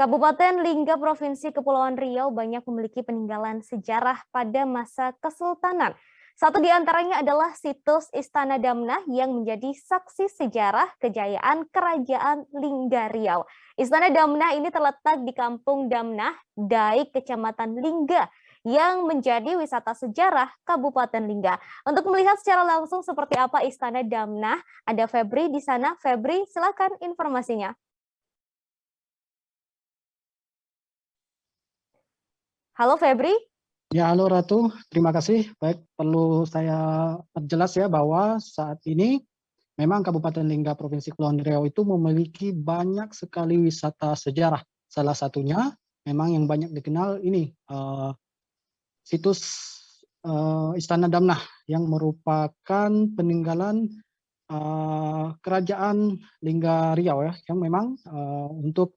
Kabupaten Lingga Provinsi Kepulauan Riau banyak memiliki peninggalan sejarah pada masa Kesultanan. Satu di antaranya adalah situs Istana Damnah yang menjadi saksi sejarah kejayaan Kerajaan Lingga Riau. Istana Damnah ini terletak di Kampung Damnah, Daik, Kecamatan Lingga, yang menjadi wisata sejarah Kabupaten Lingga. Untuk melihat secara langsung seperti apa Istana Damnah, ada Febri di sana. Febri, silakan informasinya. Halo Febri. Ya, halo Ratu. Terima kasih. Baik, perlu saya perjelas ya bahwa saat ini memang Kabupaten Lingga Provinsi Kepulauan Riau itu memiliki banyak sekali wisata sejarah. Salah satunya memang yang banyak dikenal ini situs Istana Damnah yang merupakan peninggalan Kerajaan Lingga Riau ya, yang memang untuk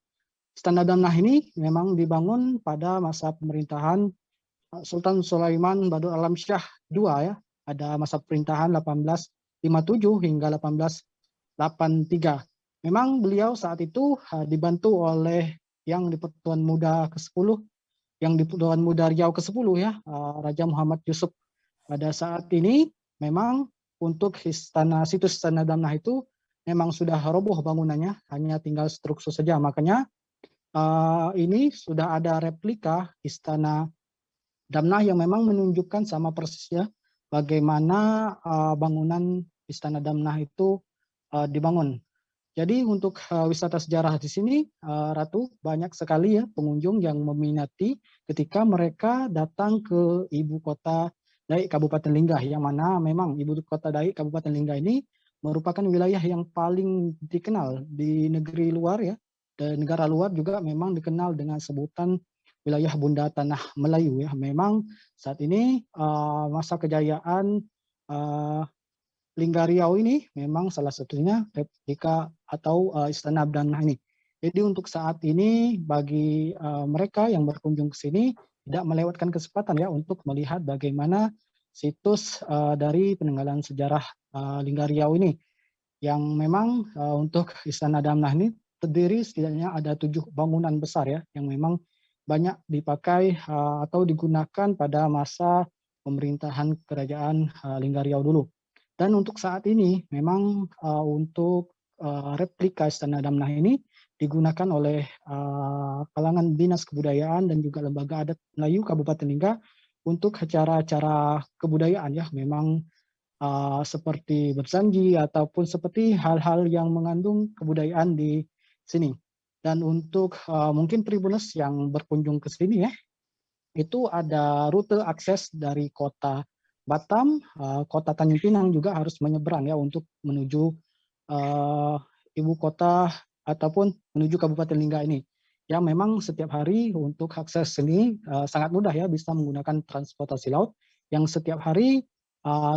Istana Damnah ini memang dibangun pada masa pemerintahan Sultan Sulaiman Badur Alam Shah II ya, ada masa pemerintahan 1857 hingga 1883. Memang beliau saat itu dibantu oleh yang di Pertuan Muda ke-10, yang di Pertuan Muda Riau ke-10 ya, Raja Muhammad Yusuf. Pada saat ini memang untuk situs Istana Damnah itu memang sudah roboh bangunannya, hanya tinggal struktur saja. Makanya ini sudah ada replika Istana Damnah yang memang menunjukkan sama persisnya bagaimana bangunan Istana Damnah itu dibangun. Jadi untuk wisata sejarah di sini, Ratu, banyak sekali ya pengunjung yang meminati ketika mereka datang ke ibu kota Daik Kabupaten Lingga, yang mana memang ibu kota Daik Kabupaten Lingga ini merupakan wilayah yang paling dikenal di negeri luar ya, dan negara luar juga memang dikenal dengan sebutan wilayah Bunda Tanah Melayu ya. Memang saat ini masa kejayaan Lingga Riau ini memang salah satunya replika atau Istana Damnah ini. Jadi untuk saat ini bagi mereka yang berkunjung ke sini tidak melewatkan kesempatan ya untuk melihat bagaimana situs dari peninggalan sejarah Lingga Riau ini, yang memang untuk Istana Damnah ini terdiri setidaknya ada 7 bangunan besar ya, yang memang banyak dipakai atau digunakan pada masa pemerintahan Kerajaan Lingga Riau dulu. Dan untuk saat ini memang untuk replika Istana Damnah ini digunakan oleh kalangan Dinas Kebudayaan dan juga Lembaga Adat Melayu Kabupaten Lingga untuk acara-acara kebudayaan ya, memang seperti berjanji ataupun seperti hal-hal yang mengandung kebudayaan di sini. Dan untuk mungkin Tribuners yang berkunjung ke sini ya, itu ada rute akses dari kota Batam, kota Tanjung Pinang juga harus menyeberang ya untuk menuju ibu kota ataupun menuju Kabupaten Lingga ini. Yang memang setiap hari untuk akses sini sangat mudah ya, bisa menggunakan transportasi laut yang setiap hari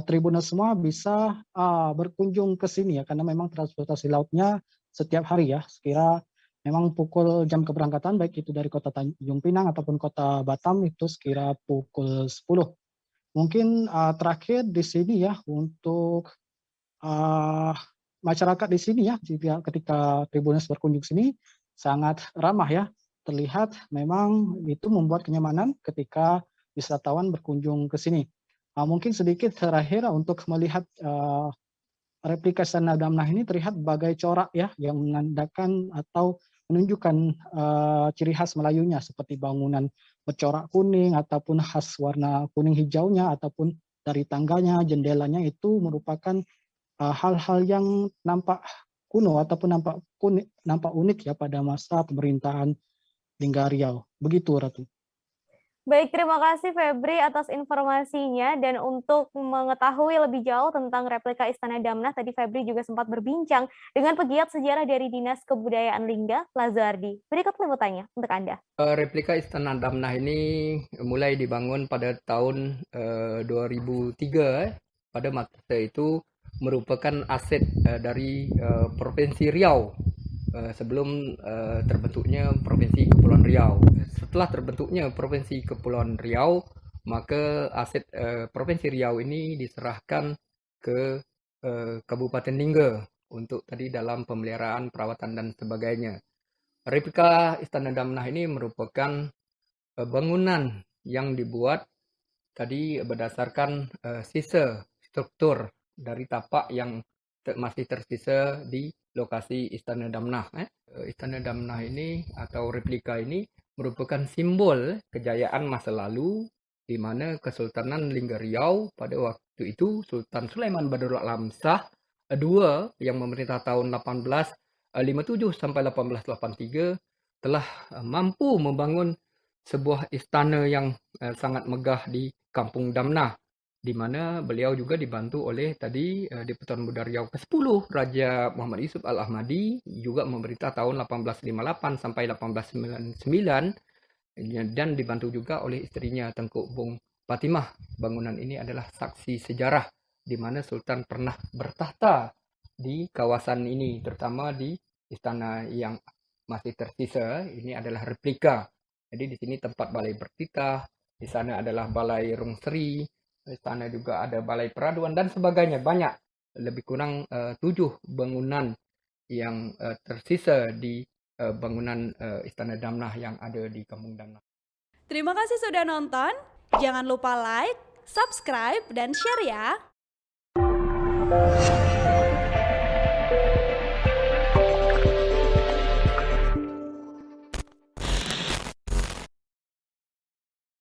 Tribuners semua bisa berkunjung ke sini ya, karena memang transportasi lautnya setiap hari ya, sekira memang pukul jam keberangkatan baik itu dari kota Tanjung Pinang ataupun kota Batam itu sekira pukul 10. Mungkin terakhir di sini ya untuk masyarakat di sini ya, ketika Tribuners berkunjung sini sangat ramah ya. Terlihat memang itu membuat kenyamanan ketika wisatawan berkunjung ke sini. Mungkin sedikit terakhir untuk melihat replika Istana Damnah ini terlihat bagai corak ya, yang menandakan atau menunjukkan ciri khas Melayunya seperti bangunan bercorak kuning ataupun khas warna kuning hijaunya, ataupun dari tangganya, jendelanya itu merupakan hal-hal yang nampak kuno ataupun nampak unik ya pada masa pemerintahan Lingga Riau. Begitu Ratu. Baik, terima kasih Febri atas informasinya. Dan untuk mengetahui lebih jauh tentang replika Istana Damnah, tadi Febri juga sempat berbincang dengan pegiat sejarah dari Dinas Kebudayaan Lingga, Lazardi. Berikut liputannya untuk Anda. Replika Istana Damnah ini mulai dibangun pada tahun 2003. Pada masa itu merupakan aset dari Provinsi Riau sebelum terbentuknya Provinsi Kepulauan Riau. Setelah terbentuknya Provinsi Kepulauan Riau, maka aset Provinsi Riau ini diserahkan ke Kabupaten Lingga untuk tadi dalam pemeliharaan, perawatan dan sebagainya. Replika Istana Damnah ini merupakan bangunan yang dibuat tadi berdasarkan sisa struktur dari tapak yang masih tersisa di lokasi Istana Damnah. Istana Damnah ini atau replika ini merupakan simbol kejayaan masa lalu di mana Kesultanan Lingga Riau pada waktu itu Sultan Sulaiman Badarul Alam Shah II yang memerintah tahun 1857 sampai 1883 telah mampu membangun sebuah istana yang sangat megah di Kampung Damnah, di mana beliau juga dibantu oleh tadi di Pertuan Muda Riau ke-10 Raja Muhammad Yusuf Al-Ahmadi juga memerintah tahun 1858 sampai 1899 dan dibantu juga oleh istrinya Tengku Bung Fatimah. Bangunan ini adalah saksi sejarah di mana Sultan pernah bertahta di kawasan ini, terutama di istana yang masih tersisa. Ini adalah replika. Jadi di sini tempat balai bertitah, di sana adalah balai Rung Sri, di sana juga ada balai peraduan dan sebagainya. Banyak, lebih kurang 7 bangunan yang tersisa di bangunan Istana Damnah yang ada di Kampung Damnah. Terima kasih sudah nonton. Jangan lupa like, subscribe, dan share ya.